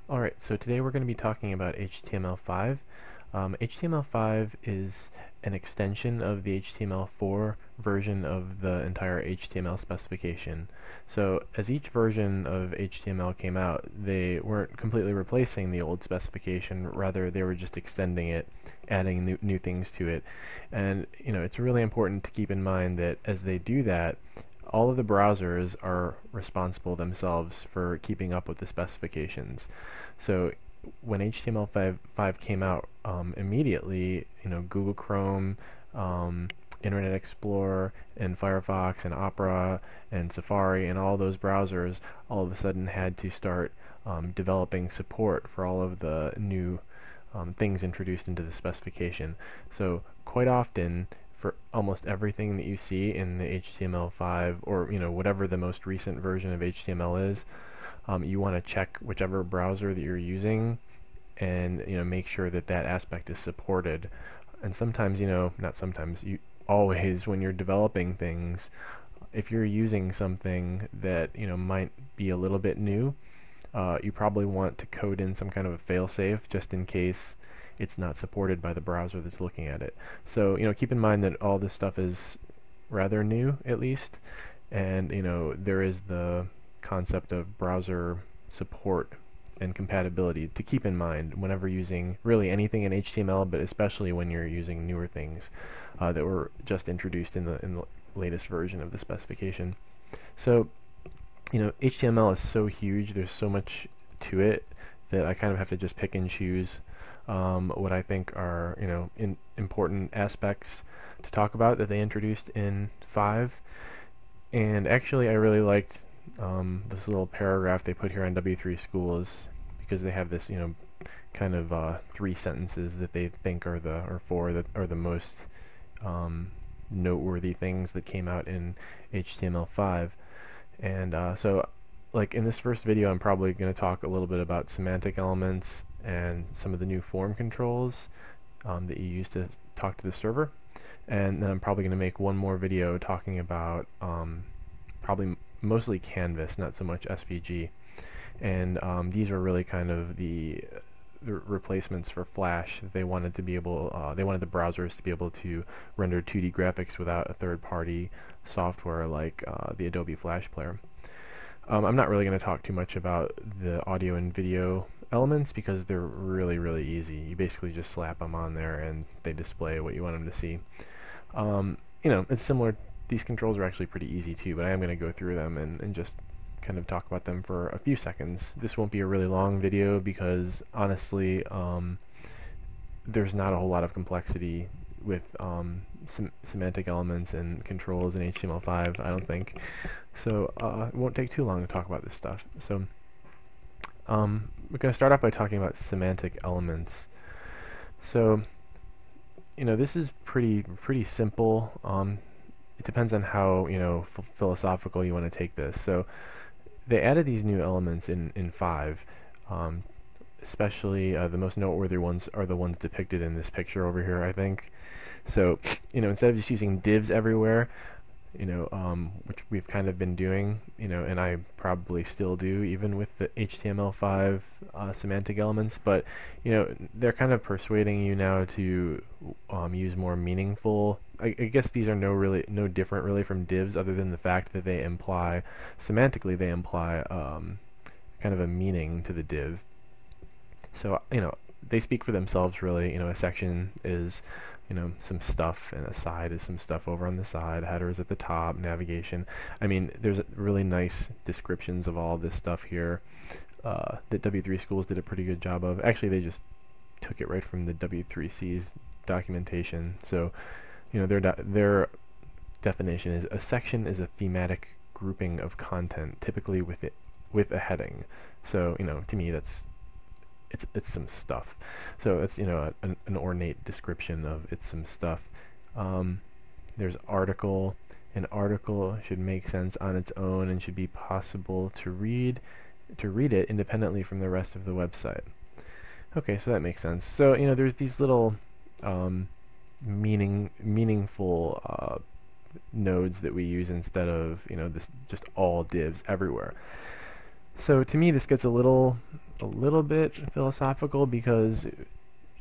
Alright, so today we're going to be talking about HTML5. HTML5 is an extension of the HTML4 version of the entire HTML specification. So as each version of HTML came out, they weren't completely replacing the old specification, rather they were just extending it, adding new things to it. And it's really important to keep in mind that as they do that, all of the browsers are responsible themselves for keeping up with the specifications. So when HTML5 came out, immediately, Google Chrome, Internet Explorer, and Firefox, and Opera, and Safari, and all those browsers all of a sudden had to start developing support for all of the new things introduced into the specification. So quite often, for almost everything that you see in the HTML5 or whatever the most recent version of HTML is, you want to check whichever browser that you're using and make sure that that aspect is supported. And sometimes, not sometimes, you always, when you're developing things, if you're using something that might be a little bit new, you probably want to code in some kind of a failsafe just in case it's not supported by the browser that's looking at it. So keep in mind that all this stuff is rather new, at least, and there is the concept of browser support and compatibility to keep in mind whenever using really anything in HTML, but especially when you're using newer things that were just introduced in the latest version of the specification. So HTML is so huge, there's so much to it that I kind of have to just pick and choose what I think are important aspects to talk about that they introduced in 5. And actually I really liked this little paragraph they put here on W3 Schools, because they have this kind of 3 sentences that they think are the most noteworthy things that came out in HTML5. And so like in this first video, I'm probably going to talk a little bit about semantic elements and some of the new form controls that you use to talk to the server. And then I'm probably going to make one more video talking about probably mostly Canvas, not so much SVG. And these are really kind of the replacements for Flash. They wanted to be able, they wanted the browsers to be able to render 2D graphics without a third-party software like the Adobe Flash Player. I'm not really going to talk too much about the audio and video elements because they're really, really easy. You basically just slap them on there and they display what you want them to see. It's similar. These controls are actually pretty easy too, but I am going to go through them and just kind of talk about them for a few seconds. This won't be a really long video because honestly, there's not a whole lot of complexity with semantic elements and controls in HTML5, I don't think. So it won't take too long to talk about this stuff. So we're going to start off by talking about semantic elements. So this is pretty simple. It depends on how philosophical you want to take this. So they added these new elements in 5. Especially the most noteworthy ones are the ones depicted in this picture over here, I think. So instead of just using divs everywhere, which we've kind of been doing, and I probably still do even with the HTML5 semantic elements, but they're kind of persuading you now to use more meaningful. I guess these are no different really from divs, other than the fact that they imply semantically kind of a meaning to the div. So they speak for themselves really. A section is some stuff, and a side is some stuff over on the side, headers at the top, navigation. I mean, there's really nice descriptions of all this stuff here that W3 Schools did a pretty good job of. Actually, they just took it right from the W3C's documentation. So their definition is: a section is a thematic grouping of content, typically with a heading. So to me that's it's some stuff. So it's an ornate description of it's some stuff. There's article. An article should make sense on its own and should be possible to read it independently from the rest of the website. Okay, so that makes sense. So there's these little meaningful nodes that we use instead of this just all divs everywhere. So to me this gets a little a little bit philosophical because,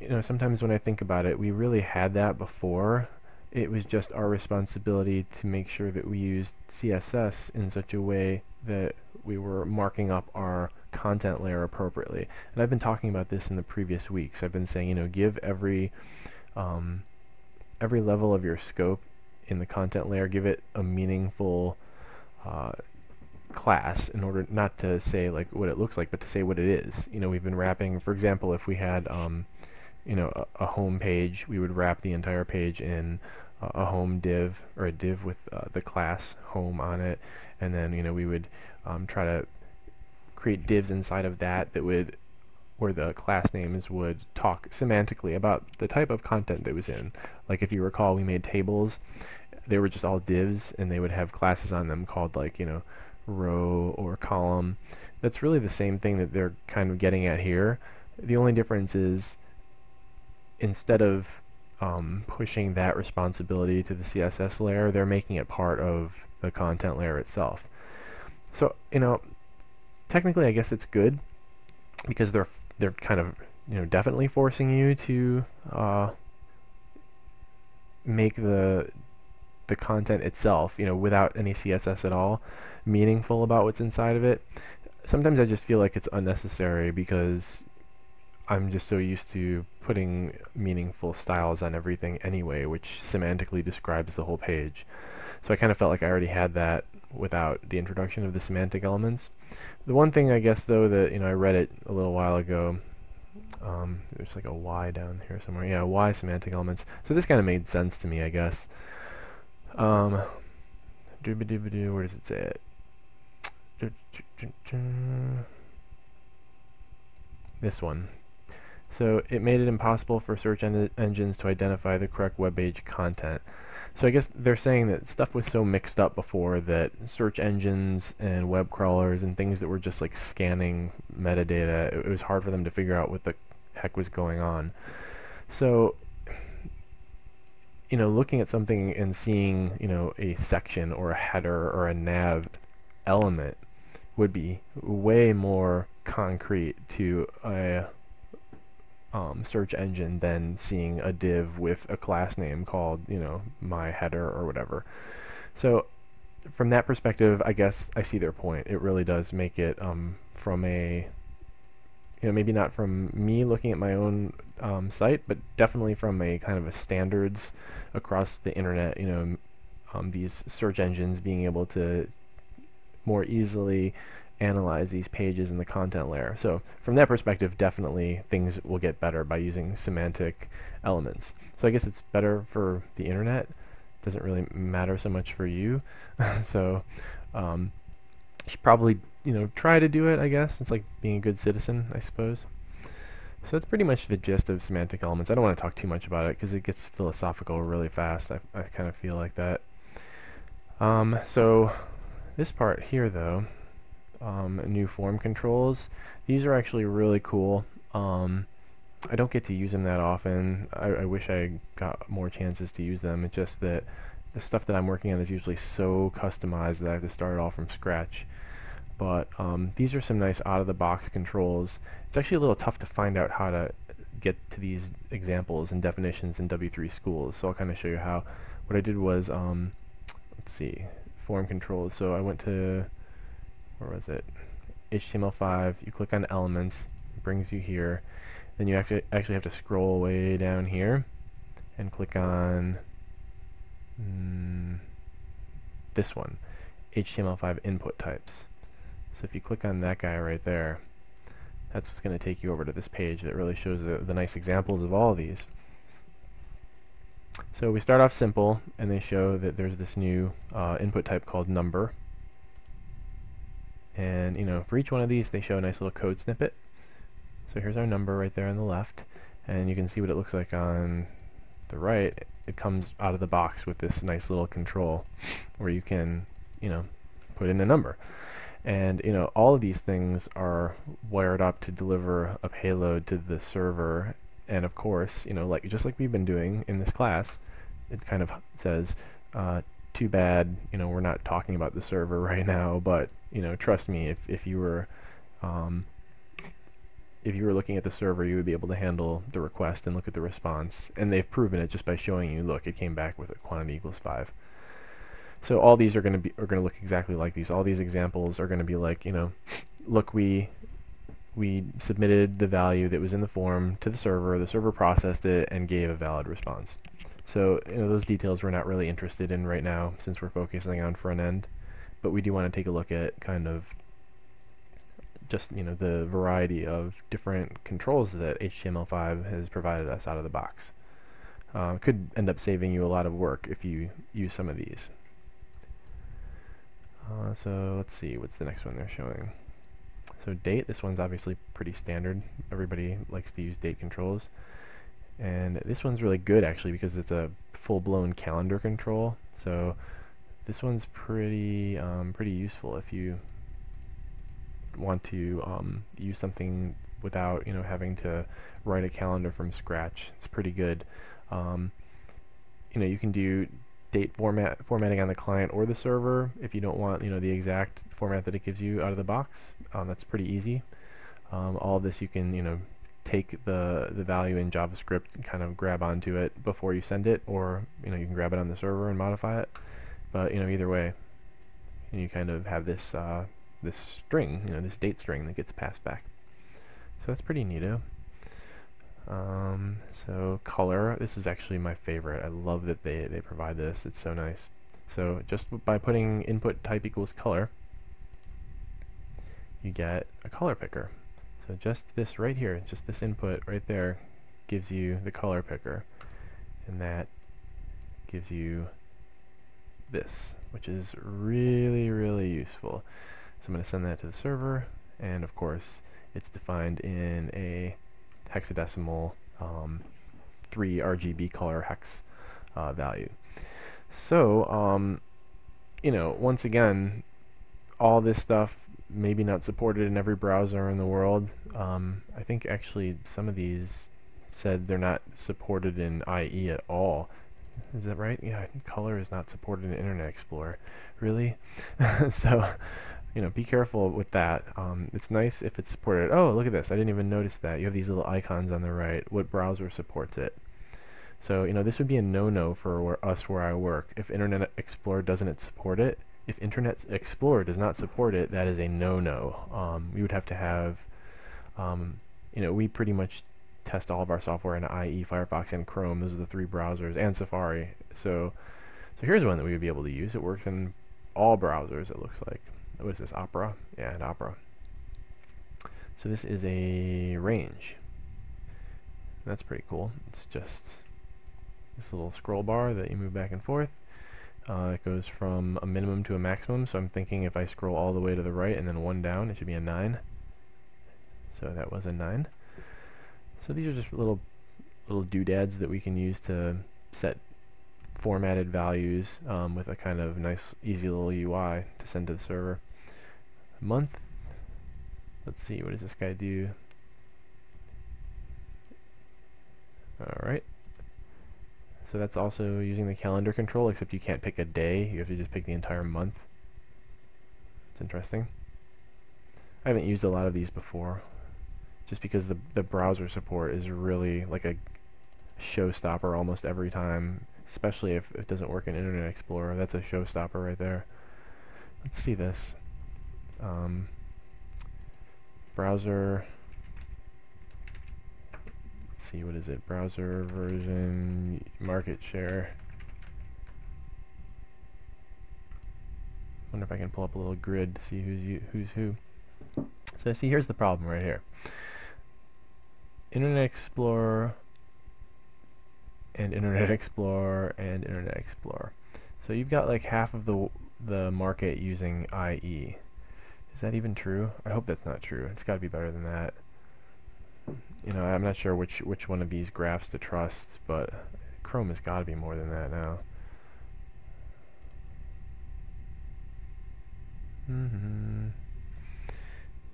you know, sometimes when I think about it, we really had that before. It was just our responsibility to make sure that we used CSS in such a way that we were marking up our content layer appropriately. And I've been talking about this in the previous weeks. I've been saying, you know, give every level of your scope in the content layer, give it a meaningful class in order not to say like what it looks like, but to say what it is. You know, we've been wrapping, for example, if we had you know, a home page, we would wrap the entire page in a home div, or a div with the class home on it, and then, you know, we would try to create divs inside of that would, where the class names would talk semantically about the type of content that was in. Like if you recall, we made tables. They were just all divs, and they would have classes on them called, like, you know, row or column. That's really the same thing that they're kind of getting at here. The only difference is, instead of pushing that responsibility to the CSS layer, they're making it part of the content layer itself. So, you know, technically I guess it's good because they're kind of, you know, definitely forcing you to make the content itself, you know, without any CSS at all, meaningful about what's inside of it. Sometimes I just feel like it's unnecessary because I'm just so used to putting meaningful styles on everything anyway, which semantically describes the whole page. So I kind of felt like I already had that without the introduction of the semantic elements. The one thing I guess though that, you know, I read it a little while ago, there's like a Y down here somewhere. Yeah, Y semantic elements. So this kind of made sense to me, I guess. Where does it say it? This one. So it made it impossible for search engines to identify the correct web page content. So I guess they're saying that stuff was so mixed up before that search engines and web crawlers and things that were just like scanning metadata, it was hard for them to figure out what the heck was going on. So, you know, looking at something and seeing, you know, a section or a header or a nav element would be way more concrete to a search engine than seeing a div with a class name called, you know, my header or whatever. So from that perspective, I guess I see their point. It really does make it from a, you know, maybe not from me looking at my own site, but definitely from a kind of a standards across the internet, you know, these search engines being able to more easily analyze these pages in the content layer. So from that perspective, definitely things will get better by using semantic elements. So I guess it's better for the internet. Doesn't really matter so much for you. So you should probably, you know, try to do it, I guess. It's like being a good citizen, I suppose. So that's pretty much the gist of semantic elements. I don't want to talk too much about it because it gets philosophical really fast. I kind of feel like that. So this part here, though, new form controls. These are actually really cool. I don't get to use them that often. I wish I got more chances to use them. It's just that the stuff that I'm working on is usually so customized that I have to start it all from scratch. But these are some nice out-of-the-box controls. It's actually a little tough to find out how to get to these examples and definitions in W3 schools. So I'll kind of show you how. What I did was, let's see, form controls. So I went to, where was it? HTML5. You click on elements, it brings you here. Then you actually have to scroll way down here and click on this one, HTML5 input types. So if you click on that guy right there, that's what's going to take you over to this page that really shows the nice examples of all of these. So we start off simple, and they show that there's this new input type called number. And, you know, for each one of these, they show a nice little code snippet. So here's our number right there on the left, and you can see what it looks like on the right. It comes out of the box with this nice little control where you can, you know, put in a number. And, you know, all of these things are wired up to deliver a payload to the server. And of course, you know, like just like we've been doing in this class, it kind of says, too bad, you know, we're not talking about the server right now, but, you know, trust me, if you were if you were looking at the server, you would be able to handle the request and look at the response. And they've proven it just by showing you, look, it came back with a quantity equals 5. So all these are going to look exactly like these. All these examples are going to be like, look, we submitted the value that was in the form to the server processed it and gave a valid response. So those details we're not really interested in right now since we're focusing on front end, but we do want to take a look at kind of just the variety of different controls that HTML5 has provided us out of the box. Could end up saving you a lot of work if you use some of these. So let's see, what's the next one they're showing? So date, this one's obviously pretty standard. Everybody likes to use date controls. And this one's really good actually because it's a full-blown calendar control. So this one's pretty useful if you want to use something without having to write a calendar from scratch. It's pretty good. You can do date formatting on the client or the server if you don't want the exact format that it gives you out of the box. That's pretty easy. All of this you can take the value in JavaScript and kind of grab onto it before you send it, or you can grab it on the server and modify it. But either way, you kind of have this this string, this date string that gets passed back. So that's pretty neato. So color, this is actually my favorite. I love that they provide this. It's so nice. So just by putting input type equals color, you get a color picker. So just this right here, just this input right there gives you the color picker, and that gives you this, which is really, really useful. So I'm going to send that to the server, and of course it's defined in a hexadecimal 3 RGB color hex value. So once again, all this stuff maybe not supported in every browser in the world. I think actually some of these said they're not supported in IE at all. Is that right? Yeah, color is not supported in Internet Explorer. Really? So be careful with that. It's nice if it's supported. Oh, look at this. I didn't even notice that. You have these little icons on the right. What browser supports it? So, this would be a no-no for us where I work. If Internet Explorer doesn't support it, if Internet Explorer does not support it, that is a no-no. We would have to have, we pretty much test all of our software in IE, Firefox, and Chrome. Those are the 3 browsers, and Safari. So here's one that we would be able to use. It works in all browsers, it looks like. What is this, Opera? Yeah, and Opera. So this is a range. That's pretty cool. It's just this little scroll bar that you move back and forth. It goes from a minimum to a maximum, so I'm thinking if I scroll all the way to the right and then 1 down, it should be a 9. So that was a 9. So these are just little doodads that we can use to set formatted values with a kind of nice, easy little UI to send to the server. Month. Let's see, what does this guy do? Alright. So that's also using the calendar control, except you can't pick a day. You have to just pick the entire month. It's interesting. I haven't used a lot of these before, just because the browser support is really like a showstopper almost every time, especially if it doesn't work in Internet Explorer. That's a showstopper right there. Let's see this. Browser, let's see, what is it? Browser version, market share. Wonder if I can pull up a little grid to see who's who. So see, here's the problem right here. Internet Explorer and Internet Explorer and Internet Explorer. So you've got like half of the market using IE. Is that even true? I hope that's not true. It's got to be better than that. I'm not sure which one of these graphs to trust, but Chrome has got to be more than that now.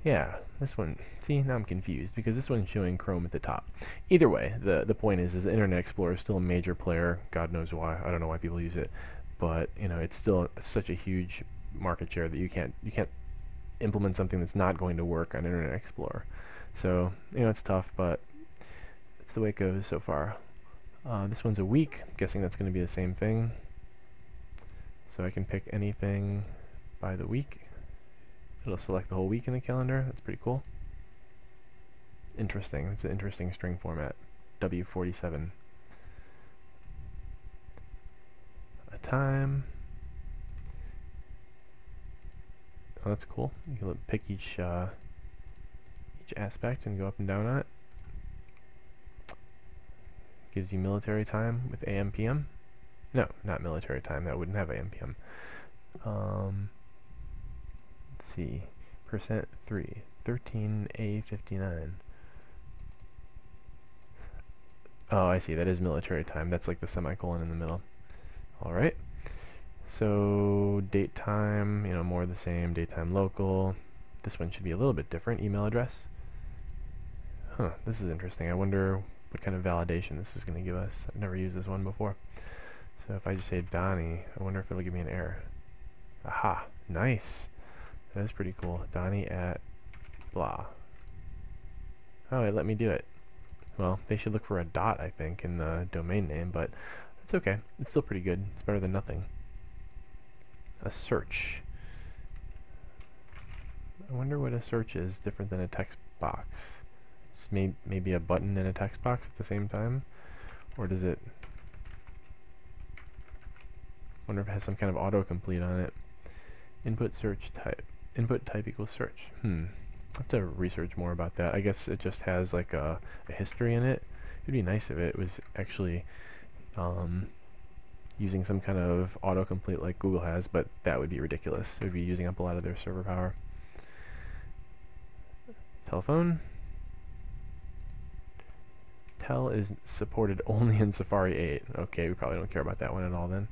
Yeah, this one, see, now I'm confused because this one's showing Chrome at the top. Either way, the point is Internet Explorer is still a major player. God knows why. I don't know why people use it, but it's still such a huge market share that you can't implement something that's not going to work on Internet Explorer. So, it's tough, but it's the way it goes so far. This one's a week. I'm guessing that's going to be the same thing. So I can pick anything by the week. It'll select the whole week in the calendar. That's pretty cool. Interesting. It's an interesting string format. W47. A time. Oh, that's cool. You can pick each aspect and go up and down on it. Gives you military time with AM PM. No, not military time. That wouldn't have AM PM. Let's see. %3. 13A59. Oh, I see. That is military time. That's like the semicolon in the middle. Alright. So, date time, more of the same. Date time local. This one should be a little bit different. Email address. Huh, this is interesting. I wonder what kind of validation this is going to give us. I've never used this one before. So if I just say Donnie, I wonder if it'll give me an error. Aha, nice. That is pretty cool. Donnie at blah. Oh, it let me do it. Well, they should look for a dot, I think, in the domain name, but it's okay. It's still pretty good. It's better than nothing. A search. I wonder what a search is different than a text box. It's maybe a button and a text box at the same time? Or does it... wonder if it has some kind of autocomplete on it. Input search type. Input type equals search. I have to research more about that. I guess it just has like a history in it. It'd be nice if it was actually using some kind of autocomplete like Google has, but that would be ridiculous. It would be using up a lot of their server power. Telephone. Tel is supported only in Safari 8. Okay, we probably don't care about that one at all then.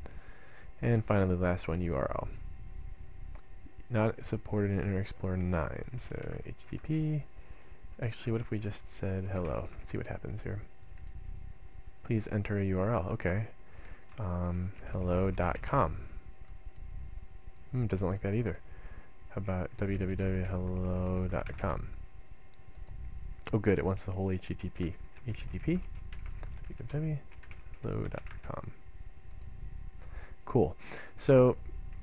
And finally, the last one, URL. Not supported in Internet Explorer 9. So HTTP. Actually, what if we just said hello? Let's see what happens here. Please enter a URL. Okay. Hello.com. Doesn't like that either. How about www.hello.com? Oh, good. It wants the whole HTTP. HTTP. www.hello.com. Cool. So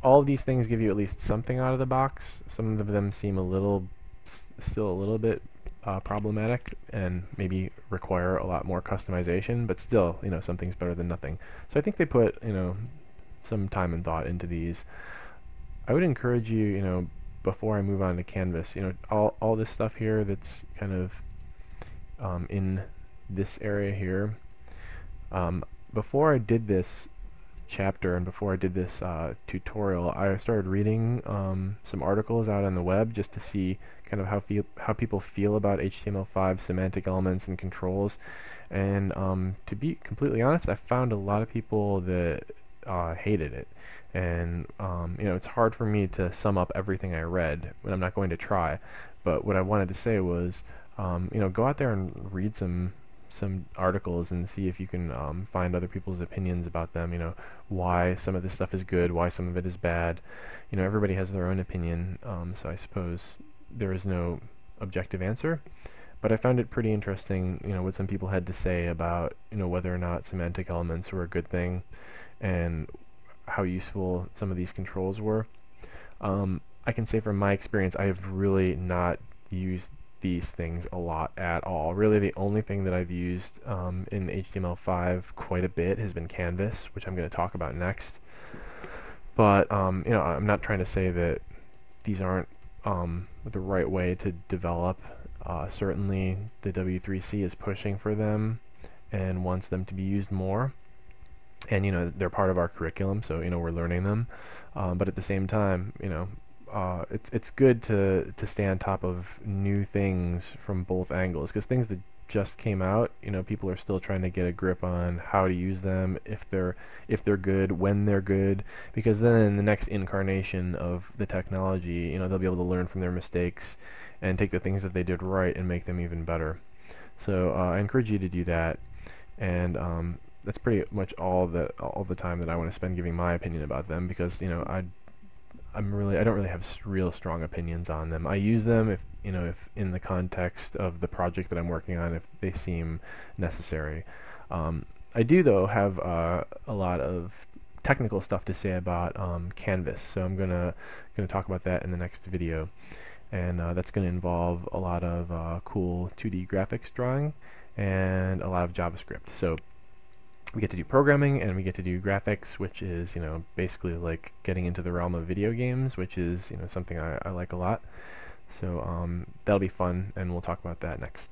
all of these things give you at least something out of the box. Some of them seem still a little bit problematic and maybe require a lot more customization, but still, something's better than nothing. So I think they put, some time and thought into these. I would encourage you, before I move on to Canvas, all this stuff here that's kind of in this area here. Before I did this chapter and before I did this tutorial, I started reading some articles out on the web just to see kind of how people feel about HTML5 semantic elements and controls. And to be completely honest, I found a lot of people that hated it. And it's hard for me to sum up everything I read, and I'm not going to try. But what I wanted to say was, go out there and read some articles and see if you can find other people's opinions about them, why some of this stuff is good, why some of it is bad. Everybody has their own opinion, so I suppose there is no objective answer. But I found it pretty interesting, what some people had to say about, whether or not semantic elements were a good thing and how useful some of these controls were. I can say from my experience, I have really not used these things a lot at all. Really, the only thing that I've used in HTML5 quite a bit has been Canvas, which I'm going to talk about next. But I'm not trying to say that these aren't the right way to develop. Certainly, the W3C is pushing for them and wants them to be used more. And they're part of our curriculum, so we're learning them. But at the same time, it's good to stay on top of new things from both angles, because things that just came out, people are still trying to get a grip on how to use them, if they're good, when they're good, because then in the next incarnation of the technology, they'll be able to learn from their mistakes and take the things that they did right and make them even better. So I encourage you to do that, and that's pretty much all the time that I want to spend giving my opinion about them, because I don't really have real strong opinions on them. I use them if in the context of the project that I'm working on, if they seem necessary. I do though have a lot of technical stuff to say about Canvas, so I'm gonna talk about that in the next video, and that's going to involve a lot of cool 2D graphics drawing and a lot of JavaScript. So we get to do programming and we get to do graphics, which is basically like getting into the realm of video games, which is something I like a lot. So that'll be fun, and we'll talk about that next.